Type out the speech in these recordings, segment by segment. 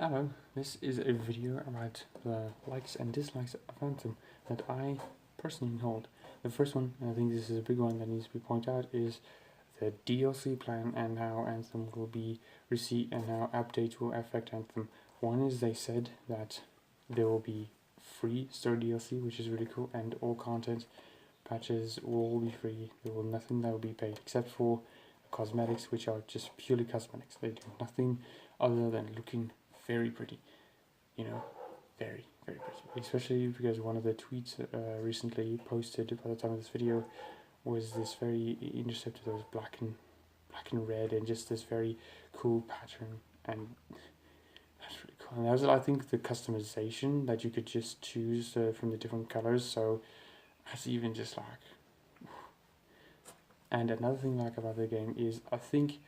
Hello, this is a video about the likes and dislikes of Anthem that I personally hold. The first one, and I think this is a big one that needs to be pointed out, is the DLC plan and how Anthem will be received and how updates will affect Anthem. One is they said that there will be free story DLC, which is really cool, and all content patches will all be free. There will nothing that will be paid except for cosmetics, which are just purely cosmetics. They do nothing other than looking very pretty, very pretty, especially because one of the tweets recently posted by the time of this video was this very intercepted that was black and red and just this very cool pattern, and that's really cool. And that was, I think, the customization that you could just choose from the different colors, so that's even just like. And another thing I like about the game is I think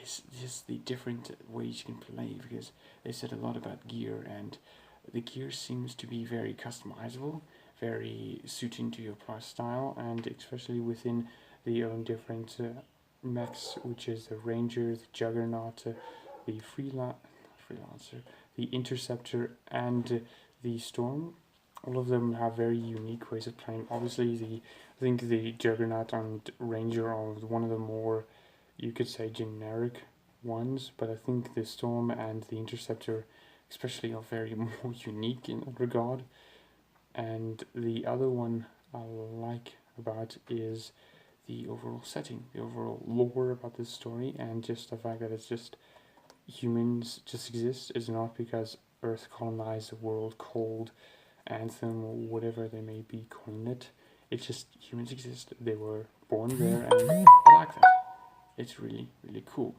is just the different ways you can play, because they said a lot about gear, and the gear seems to be very customizable, very suiting to your plus style, and especially within the own different mechs, which is the Ranger, the Juggernaut, the Freelancer, the Interceptor, and the Storm. All of them have very unique ways of playing. Obviously, I think the Juggernaut and Ranger are one of the more, you could say, generic ones, but I think the Storm and the Interceptor especially are very more unique in that regard. And the other one I like about is the overall setting, the overall lore about this story, and just the fact that it's just humans just exist. It's not because Earth colonized the world called Anthem or whatever they may be calling it. It's just humans exist. They were born there, and I like that. It's really, really cool.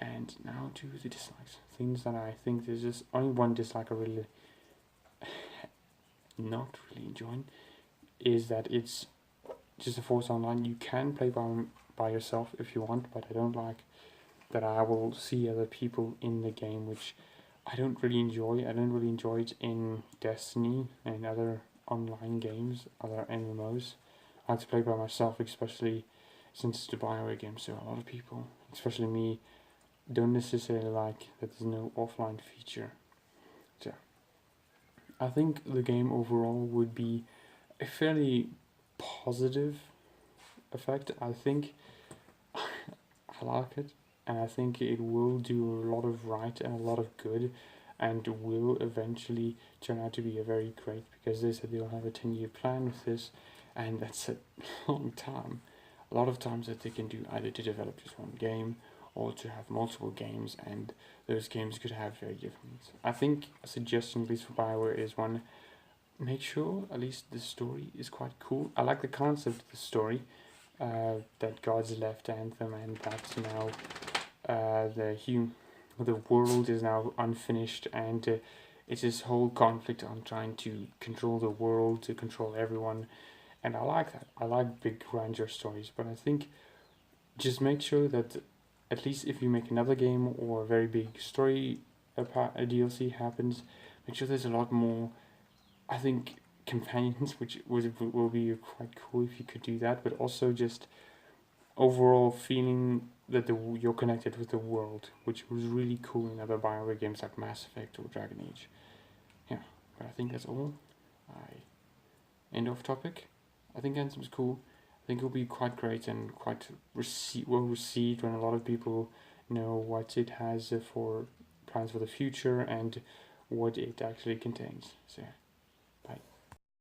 And now to the dislikes. Things that I think there's just only one dislike I really not really enjoying is that it's just a force online. You can play by yourself if you want, but I don't like that I will see other people in the game, which I don't really enjoy. I don't really enjoy it in Destiny and other online games, other MMOs. I like to play by myself, especially since it's a BioWare game, so a lot of people, especially me, don't necessarily like that there's no offline feature. So I think the game overall would be a fairly positive effect. I think I like it, and I think it will do a lot of right and a lot of good, and will eventually turn out to be a very great, because they said they'll have a 10-year plan with this, and that's a long time. A lot of times that they can do either to develop just one game or to have multiple games, and those games could have very different needs. I think a suggestion, at least for BioWare, is one, make sure at least the story is quite cool. I like the concept of the story, that God's left Anthem, and that's now the world is now unfinished, and it's this whole conflict on trying to control the world, to control everyone, and I like that. I like big grandeur stories, but I think just make sure that at least if you make another game or a very big story, a DLC happens, make sure there's a lot more, I think, companions, which will be quite cool if you could do that, but also just overall feeling that you're connected with the world, which was really cool in other BioWare games like Mass Effect or Dragon Age. Yeah, but I think that's all. End of topic. I think Anthem's cool. I think it'll be quite great and quite well received when a lot of people know what it has for plans for the future and what it actually contains. So, bye.